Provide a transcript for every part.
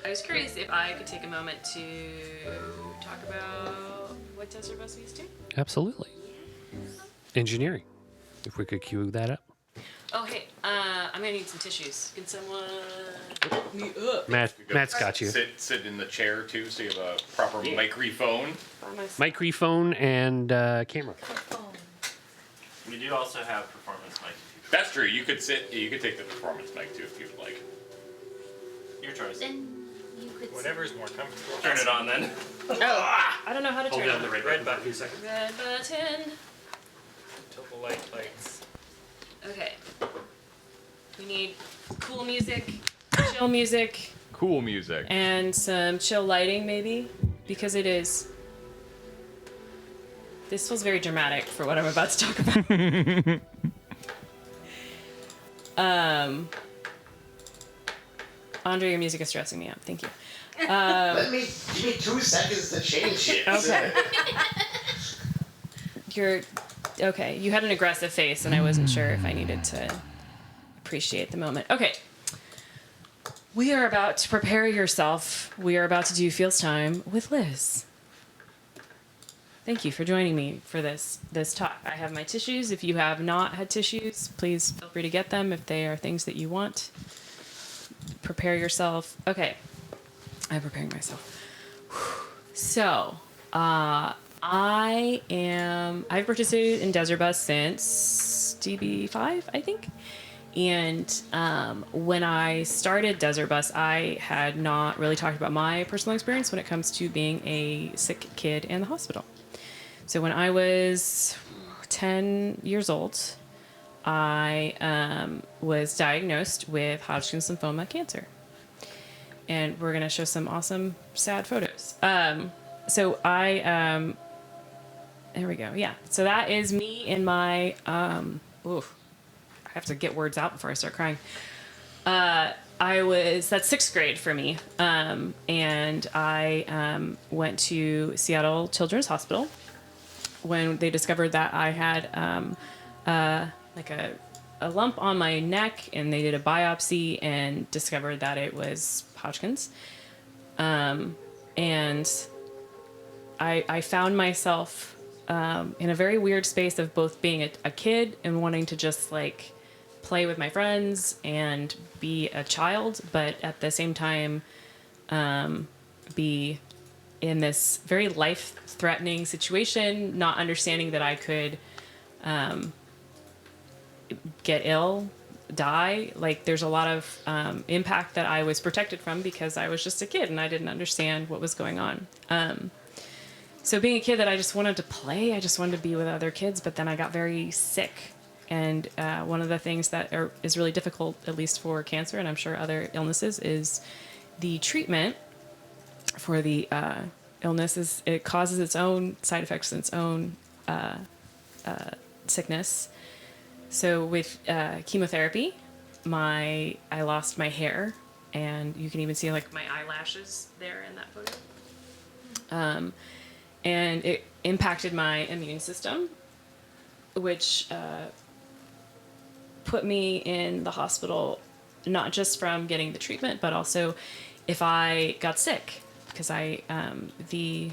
I was curious if I could take a moment to talk about what Desert Bus we used to. Absolutely. Engineering. If we could cue that up. Oh, hey, I'm gonna need some tissues. Can someone hook me up? Matt's got you. Sit in the chair too, so you have a proper microphone. By myself. Microphone and camera. We do also have performance mic. That's true. You could sit. You could take the performance mic too if you would like. Your choice. Then you could. Whatever's more comfortable. Turn it on then. Oh, I don't know how to Hold turn down it. the red Red button. button. 2 seconds. Red button. Until the light lights. Okay. We need cool music, chill music, Cool music. and some chill lighting maybe, because it is. This feels very dramatic for what I'm about to talk about. Andre, your music is stressing me out. Thank you. Give me 2 seconds to change it. Okay. You're okay. You had an aggressive face, and I wasn't sure if I needed to appreciate the moment. Okay. We are about to prepare yourself. We are about to do Feels Time with Liz. Thank you for joining me for this talk. I have my tissues. If you have not had tissues, please feel free to get them if they are things that you want. Prepare yourself. Okay. I'm preparing myself. So, I've participated in Desert Bus since DB5, I think. And when I started Desert Bus, I had not really talked about my personal experience when it comes to being a sick kid in the hospital. So when I was 10 years old, I was diagnosed with Hodgkin's lymphoma cancer. And we're going to show some awesome, sad photos. So there we go. Yeah. So that is me in my, I have to get words out before I start crying. That's 6th grade for me. And I went to Seattle Children's Hospital when they discovered that I had like a lump on my neck, and they did a biopsy and discovered that it was Hodgkin's. And I found myself in a very weird space of both being a kid and wanting to just like play with my friends and be a child, but at the same time be in this very life-threatening situation, not understanding that I could get ill, die. Like there's a lot of impact that I was protected from because I was just a kid and I didn't understand what was going on. So being a kid that I just wanted to play, I just wanted to be with other kids, but then I got very sick. And one of the things that is really difficult, at least for cancer, and I'm sure other illnesses, is the treatment for the illness. It causes its own side effects and its own sickness. So with chemotherapy, I lost my hair, and you can even see like my eyelashes there in that photo. And it impacted my immune system, which put me in the hospital, not just from getting the treatment, but also if I got sick, because the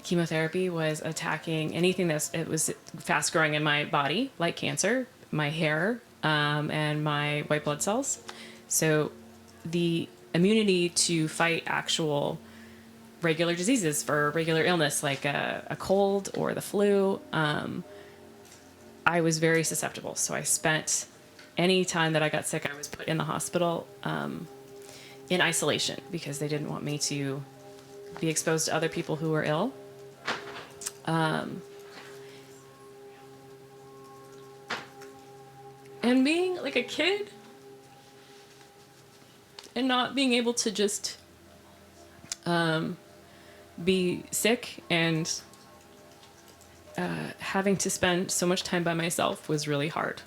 chemotherapy was attacking anything it was fast growing in my body, like cancer, my hair, and my white blood cells. So the immunity to fight actual regular diseases for regular illness, like a cold or the flu, I was very susceptible. So I spent any time that I got sick, I was put in the hospital in isolation because they didn't want me to be exposed to other people who were ill. And being like a kid and not being able to just be sick and having to spend so much time by myself was really hard.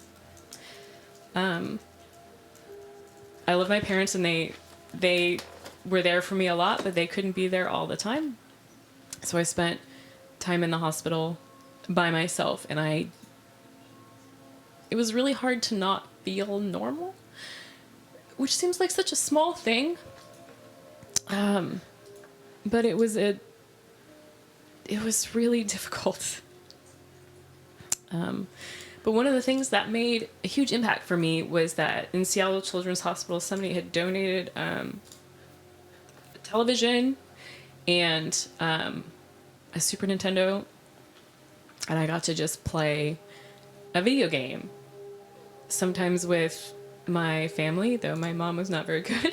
I love my parents, and they were there for me a lot, but they couldn't be there all the time. So I spent time in the hospital by myself, and it was really hard to not feel normal, which seems like such a small thing, But it was really difficult. But one of the things that made a huge impact for me was that in Seattle Children's Hospital, somebody had donated a television and a Super Nintendo, and I got to just play a video game. Sometimes with my family, though my mom was not very good.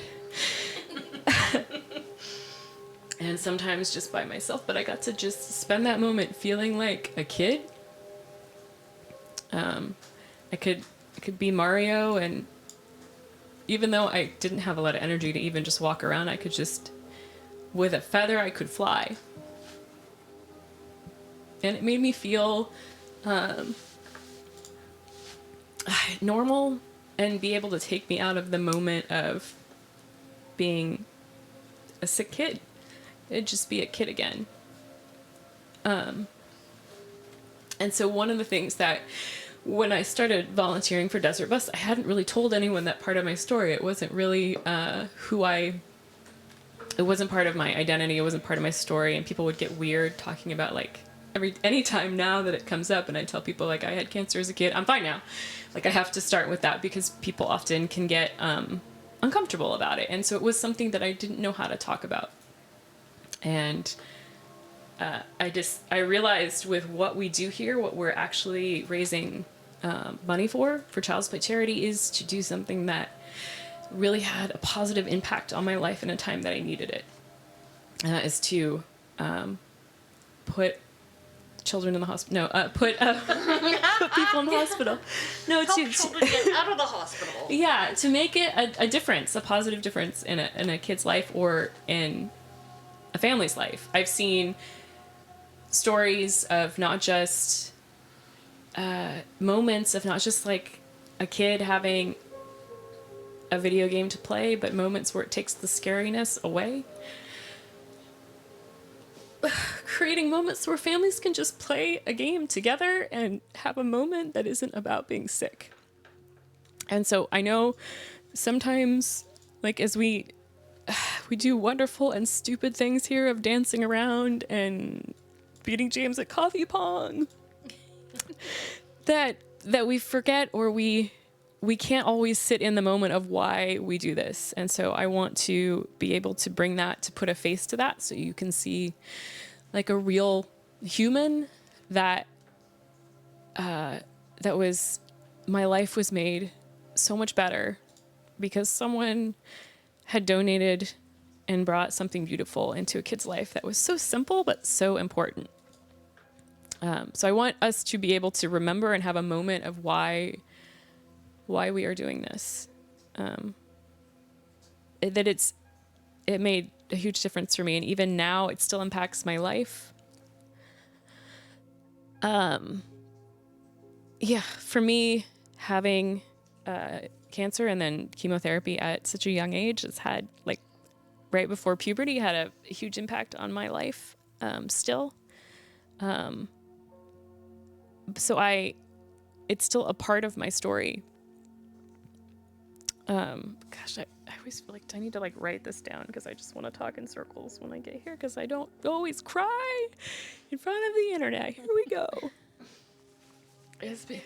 And sometimes just by myself, but I got to just spend that moment feeling like a kid. I could be Mario, and even though I didn't have a lot of energy to even just walk around, I could just, with a feather, I could fly. And it made me feel normal and be able to take me out of the moment of being a sick kid. It'd just be a kid again. And so one of the things that when I started volunteering for Desert Bus, I hadn't really told anyone that part of my story. It wasn't really it wasn't part of my identity. It wasn't part of my story. And people would get weird talking about like any time now that it comes up, and I tell people like I had cancer as a kid. I'm fine now. Like I have to start with that because people often can get uncomfortable about it. And so it was something that I didn't know how to talk about. And I realized with what we do here, what we're actually raising money for Child's Play Charity, is to do something that really had a positive impact on my life in a time that I needed it. And that is to put children in the hospital. No, put people in the hospital. No, Help children get out of the hospital. Yeah, to make it a difference, a positive difference in a kid's life or in a family's life. I've seen stories of not just moments of not just like a kid having a video game to play, but moments where it takes the scariness away. Creating moments where families can just play a game together and have a moment that isn't about being sick. And so I know sometimes, like, as we do wonderful and stupid things here of dancing around and beating James at coffee pong, that we forget, or we can't always sit in the moment of why we do this. And so I want to be able to bring that, to put a face to that, so you can see like a real human that was, my life was made so much better because someone had donated and brought something beautiful into a kid's life that was so simple but so important. So I want us to be able to remember and have a moment of why we are doing this. It made a huge difference for me, and even now it still impacts my life. For me, having cancer and then chemotherapy at such a young age, it's had, like, right before puberty, had a huge impact on my life still. So it's still a part of my story. Gosh, I always feel like I need to like write this down because I just want to talk in circles when I get here because I don't always cry in front of the internet. Here we go. If you need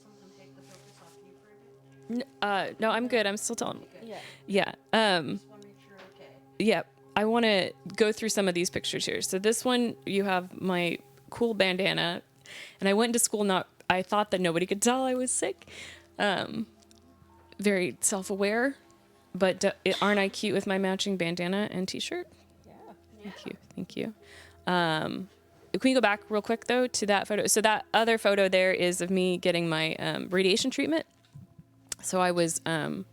something, take the focus off you for a bit. No, I'm good. I'm still telling. Yeah. Yeah. Just want to make sure you're okay. Yeah. I want to go through some of these pictures here. So this one, you have my cool bandana, and I went to school. I thought that nobody could tell I was sick. Very self-aware, but aren't I cute with my matching bandana and t-shirt? Yeah. Thank you. Can we go back real quick though to that photo? So that other photo there is of me getting my radiation treatment. So I was, in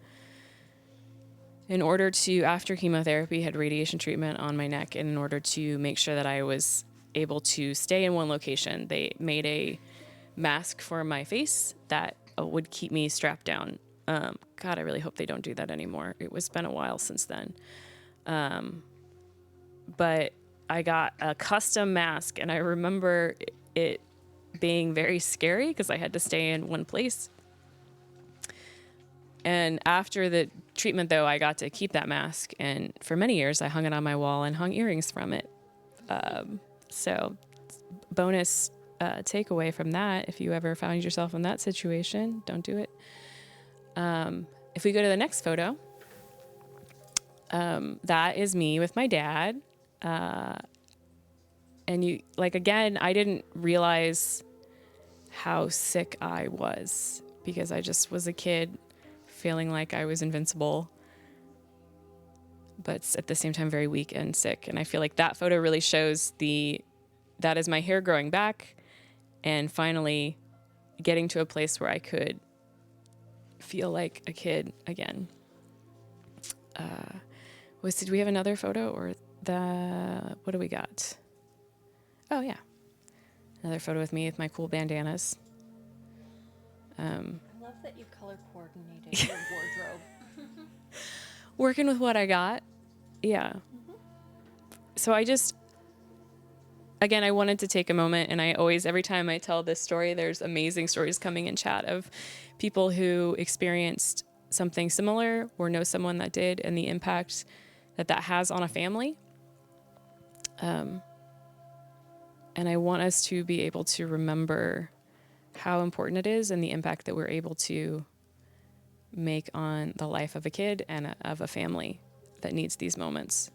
order to, after chemotherapy, had radiation treatment on my neck, and in order to make sure that I was able to stay in one location, they made a mask for my face that would keep me strapped down. God, I really hope they don't do that anymore. It's been a while since then. But I got a custom mask, and I remember it being very scary because I had to stay in one place. And after the treatment, though, I got to keep that mask, and for many years, I hung it on my wall and hung earrings from it. So, bonus takeaway from that: if you ever found yourself in that situation, don't do it. If we go to the next photo, that is me with my dad. And you, like, again, I didn't realize how sick I was because I just was a kid feeling like I was invincible, but at the same time very weak and sick. And I feel like that photo really shows that is my hair growing back and finally getting to a place where I could feel like a kid again. Did we have another photo or what do we got? Oh yeah. Another photo with me with my cool bandanas. I love that you color coordinated your wardrobe. Working with what I got. Yeah. So I wanted to take a moment, and every time I tell this story, there's amazing stories coming in chat of people who experienced something similar or know someone that did, and the impact that has on a family. And I want us to be able to remember how important it is and the impact that we're able to make on the life of a kid and of a family that needs these moments.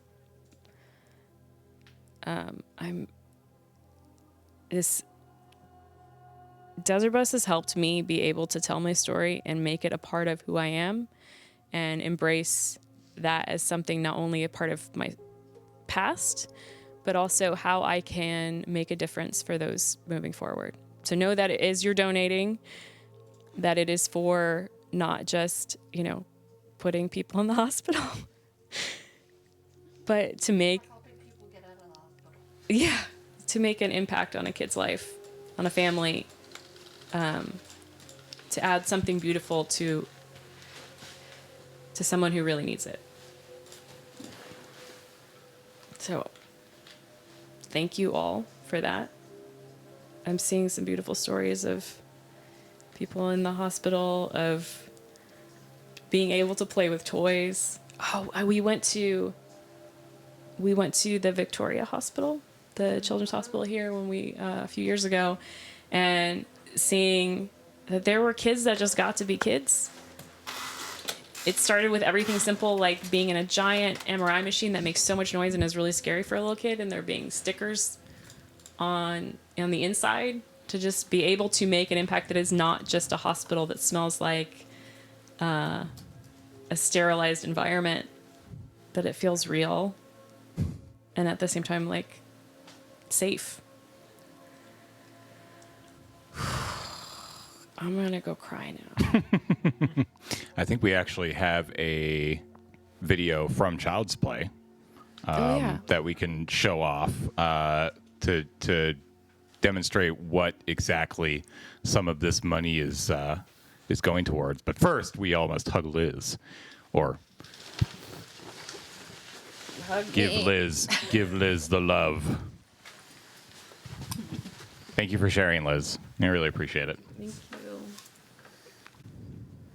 This Desert Bus has helped me be able to tell my story and make it a part of who I am and embrace that as something not only a part of my past, but also how I can make a difference for those moving forward. So know that it is you're donating, that it is for not just, putting people in the hospital, but to make, to make an impact on a kid's life, on a family, to add something beautiful to someone who really needs it. So thank you all for that. I'm seeing some beautiful stories of people in the hospital, of being able to play with toys. Oh, we went to the Victoria Hospital, the Children's Hospital here a few years ago, and seeing that there were kids that just got to be kids. It started with everything simple, like being in a giant MRI machine that makes so much noise and is really scary for a little kid, and there being stickers on the inside to just be able to make an impact that is not just a hospital that smells like a sterilized environment, but it feels real and at the same time like safe. I'm gonna go cry now. I think we actually have a video from Child's Play that we can show off to demonstrate what exactly some of this money is going towards. But first, we all must hug Liz, or give Liz the love. Thank you for sharing, Liz. I really appreciate it. Thank you.